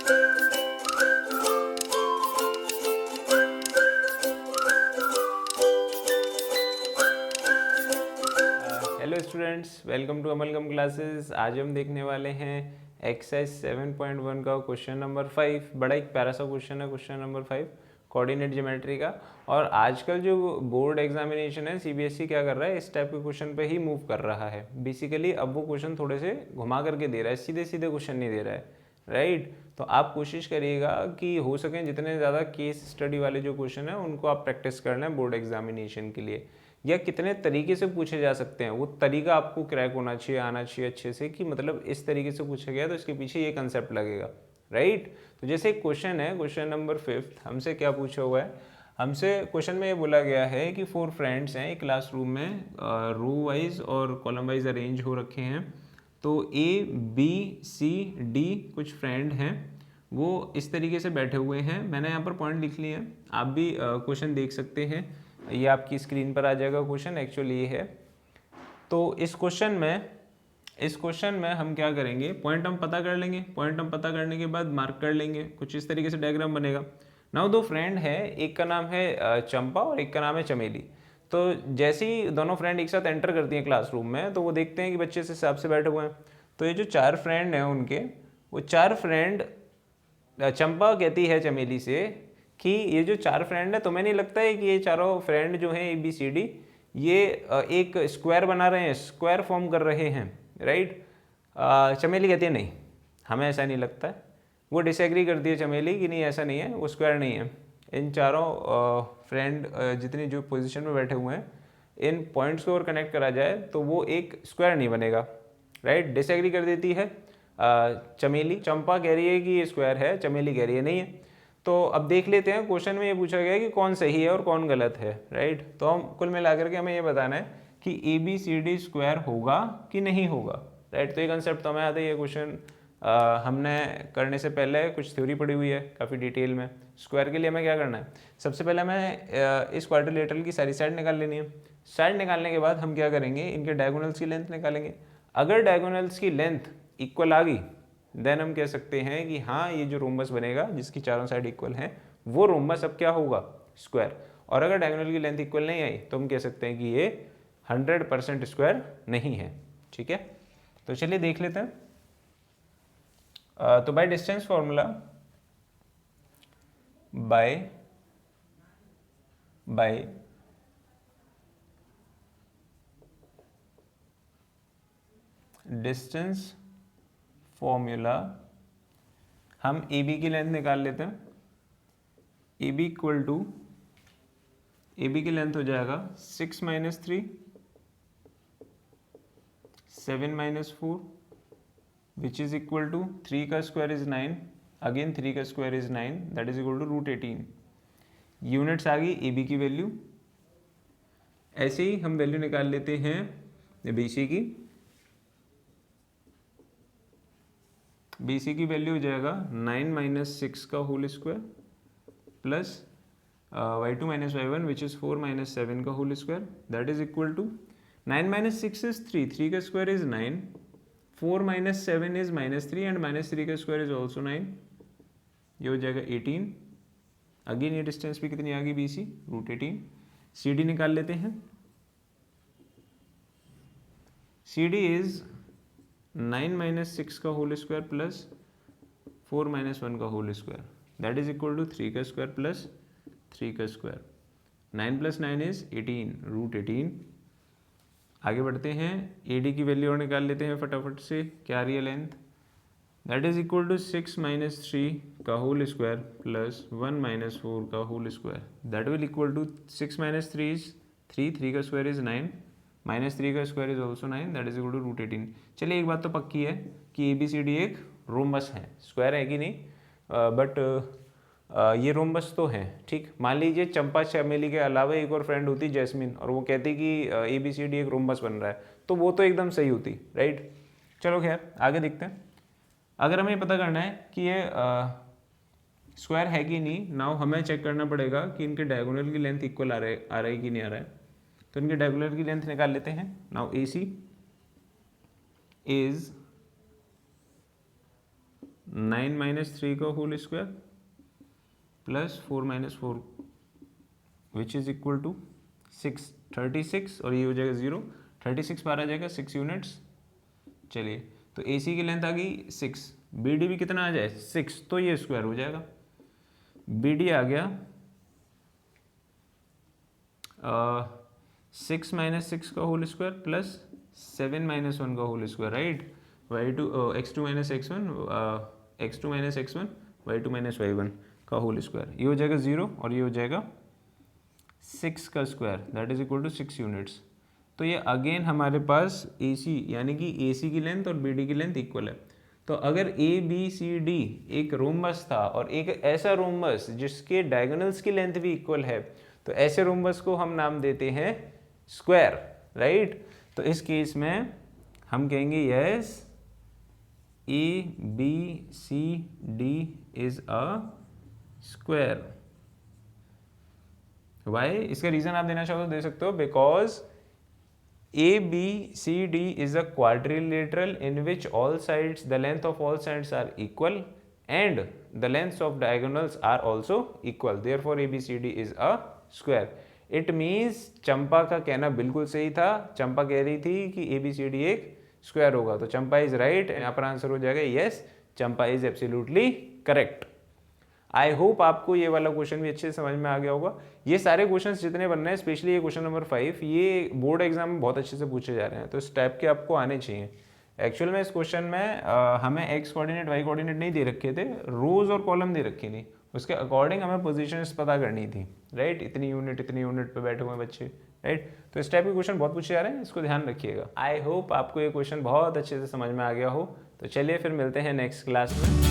Hello students, welcome to amalgam classes. आज हम देखने वाले हैं एक्सरसाइज 7.1 का क्वेश्चन नंबर 5। बड़ा एक प्यारा सा क्वेश्चन है, क्वेश्चन नंबर 5 कोऑर्डिनेट ज्योमेट्री का। और आजकल जो बोर्ड एग्जामिनेशन है, सीबीएसई क्या कर रहा है, इस टाइप के क्वेश्चन पे ही मूव कर रहा है बेसिकली। अब वो क्वेश्चन थोड़े से घुमा करके दे रहा है, सीधे सीधे क्वेश्चन नहीं दे रहा है, राइट। तो आप कोशिश करिएगा कि हो सके जितने ज़्यादा केस स्टडी वाले जो क्वेश्चन है उनको आप प्रैक्टिस कर लें बोर्ड एग्जामिनेशन के लिए, या कितने तरीके से पूछे जा सकते हैं वो तरीका आपको क्रैक होना चाहिए, आना चाहिए अच्छे से, कि मतलब इस तरीके से पूछा गया तो इसके पीछे ये कंसेप्ट लगेगा, राइट। तो जैसे एक क्वेश्चन है, क्वेश्चन नंबर 5, हमसे क्या पूछा हुआ है, हमसे क्वेश्चन में ये बोला गया है कि 4 फ्रेंड्स हैं एक क्लासरूम में, रो वाइज और कॉलम वाइज अरेंज हो रखे हैं। तो ABCD कुछ फ्रेंड हैं, वो इस तरीके से बैठे हुए हैं। मैंने यहाँ पर पॉइंट लिख लिए हैं, आप भी क्वेश्चन देख सकते हैं, ये आपकी स्क्रीन पर आ जाएगा क्वेश्चन। एक्चुअली ये है, तो इस क्वेश्चन में हम क्या करेंगे, पॉइंट हम पता कर लेंगे, पॉइंट हम पता करने के बाद मार्क कर लेंगे। कुछ इस तरीके से डायग्राम बनेगा। नाउ 2 फ्रेंड है, एक का नाम है चंपा और एक का नाम है चमेली। तो जैसे ही दोनों फ्रेंड एक साथ एंटर करती हैं क्लासरूम में, तो वो देखते हैं कि बच्चे इस हिसाब से बैठे हुए हैं। तो ये जो 4 फ्रेंड हैं उनके, वो 4 फ्रेंड, चंपा कहती है चमेली से कि ये जो 4 फ्रेंड है, तुम्हें नहीं लगता है कि ये चारों फ्रेंड जो हैं ABCD, ये एक स्क्वायर बना रहे हैं, स्क्वायर फॉर्म कर रहे हैं, राइट। चमेली कहती है नहीं, हमें ऐसा नहीं लगता है। वो डिसएग्री करती है चमेली कि नहीं, ऐसा नहीं है, वो स्क्वायर नहीं है। इन चारों फ्रेंड जितनी जो पोजीशन में बैठे हुए हैं, इन पॉइंट्स को और कनेक्ट करा जाए तो वो एक स्क्वायर नहीं बनेगा, राइट। डिसएग्री कर देती है चमेली। चंपा कह रही है कि ये स्क्वायर है, चमेली कह रही है नहीं है। तो अब देख लेते हैं, क्वेश्चन में ये पूछा गया है कि कौन सही है और कौन गलत है, राइट। तो हम कुल मिलाकर के हमें ये बताना है कि ABCD स्क्वायर होगा कि नहीं होगा, राइट। तो ये कंसेप्ट तो हमें आता है। ये क्वेश्चन हमने करने से पहले कुछ थ्योरी पढ़ी हुई है काफ़ी डिटेल में। स्क्वायर के लिए हमें क्या करना है, सबसे पहले हमें इस क्वाड्रिलेटरल की सारी साइड निकाल लेनी है। साइड निकालने के बाद हम क्या करेंगे, इनके डायगोनल्स की लेंथ निकालेंगे। अगर डायगोनल्स की लेंथ इक्वल आ गई, देन हम कह सकते हैं कि हाँ, ये जो रोम्बस बनेगा जिसकी चारों साइड इक्वल हैं, वो रोम्बस अब क्या होगा, स्क्वायर। और अगर डायगोनल की लेंथ इक्वल नहीं आई तो हम कह सकते हैं कि ये 100% स्क्वायर नहीं है, ठीक है। तो चलिए देख लेते हैं। तो by distance formula, by distance formula हम AB की लेंथ निकाल लेते हैं। AB इक्वल टू, AB की लेंथ हो जाएगा 6 - 3, 7 - 4, विच इज इक्वल टू 3 का स्क्वायर इज 9, अगेन 3 का square is 9, that is equal to √18। Units आ गई AB की वैल्यू। ऐसे ही हम वैल्यू निकाल लेते हैं BC की। BC की वैल्यू हो जाएगा 9 - 6 का whole square plus y2 - y1 which is 4 - 7 का whole square, that is equal to 9 - 6 is 3, 3 का स्क्वायर इज 9, 4 - 7 इज -3 एंड -3 का स्क्वायर इज ऑल्सो 9, ये हो जाएगा 18। अगेन ये डिस्टेंस भी कितनी आ गई BC, √18। CD निकाल लेते हैं। CD इज 9 - 6 का होल स्क्वायर प्लस 4 - 1 का whole square, that is equal to 3 का स्क्वायर प्लस 3 का स्क्वायर। 9 + 9 इज 18, √18। आगे बढ़ते हैं, AD की वैल्यू और निकाल लेते हैं फटाफट से। क्या आ रही है length, that is equal to 6 - 3 का होल स्क्वायर प्लस 1 - 4 का whole square, that will equal to 6 - 3 is 3, 3 का स्क्वायर इज 9, -3 का square is also 9, that is equal to √18। चलिए एक बात तो पक्की है कि ABCD एक रोम्बस है, स्क्वायर है कि नहीं, बट ये रोम्बस तो है, ठीक। मान लीजिए चंपा चमेली के अलावा एक और फ्रेंड होती जैस्मिन, और वो कहती कि ABCD एक रोम्बस बन रहा है, तो वो तो एकदम सही होती, राइट। चलो खैर आगे देखते हैं। अगर हमें पता करना है कि ये स्क्वायर है कि नहीं, नाउ हमें चेक करना पड़ेगा कि इनके डायगोनल की लेंथ इक्वल आ रहा है कि नहीं आ रहा है। तो इनके डायगोनल की लेंथ निकाल लेते हैं। नाउ AC इज 9 माइनस 3 का whole square plus 4 minus 4 which is equal to 6, 36 और ये हो जाएगा 0, 36 बार आ जाएगा 6 यूनिट्स। चलिए तो AC की लेंथ आ गई 6, BD भी कितना आ जाए 6, तो ये स्क्वायर हो जाएगा। BD आ गया 6 माइनस 6 का होल स्क्वायर प्लस 7 माइनस 1 का whole square, right. x2 minus x1 x2 minus x1 y2 minus y1 का होल स्क्वायर, ये हो जाएगा 0 और ये हो जाएगा 6 का square that is equal to 6 units. तो ये अगेन हमारे पास AC यानी कि AC की लेंथ और BD की लेंथ इक्वल है। तो अगर ABCD एक रोम्बस था और एक ऐसा रोम्बस जिसके डायगोनल्स की लेंथ भी इक्वल है, तो ऐसे रोम्बस को हम नाम देते हैं स्क्वायर, राइट। तो इस केस में हम कहेंगे yes ABCD is a square. Why, इसका रीजन आप देना चाहो तो दे सकते हो, because ABCD is a quadrilateral in which all sides, the length of all sides are equal and the lengths of diagonals are also equal. Therefore, ABCD is a square. It means चंपा का कहना बिल्कुल सही था। चंपा कह रही थी कि ABCD एक स्क्वायर होगा, तो चंपा इज राइट। यहाँ पर आंसर हो जाएगा yes, Champa is absolutely correct. I hope आपको ये वाला क्वेश्चन भी अच्छे से समझ में आ गया होगा। ये सारे क्वेश्चंस जितने बन रहे हैं, स्पेशली ये क्वेश्चन नंबर 5, ये बोर्ड एग्जाम में बहुत अच्छे से पूछे जा रहे हैं, तो इस टाइप के आपको आने चाहिए। एक्चुअल में इस क्वेश्चन में हमें एक्स कोऑर्डिनेट वाई कोऑर्डिनेट नहीं दे रखे थे, रोज और कॉलम दे रखी थी, उसके अकॉर्डिंग हमें पोजीशंस पता करनी थी, राइट। इतनी यूनिट पे बैठे हुए हैं बच्चे, राइट। तो इस टाइप के क्वेश्चन बहुत पूछे जा रहे हैं, इसको ध्यान रखिएगा। आई होप आपको ये क्वेश्चन बहुत अच्छे से समझ में आ गया हो। तो चलिए फिर मिलते हैं नेक्स्ट क्लास में।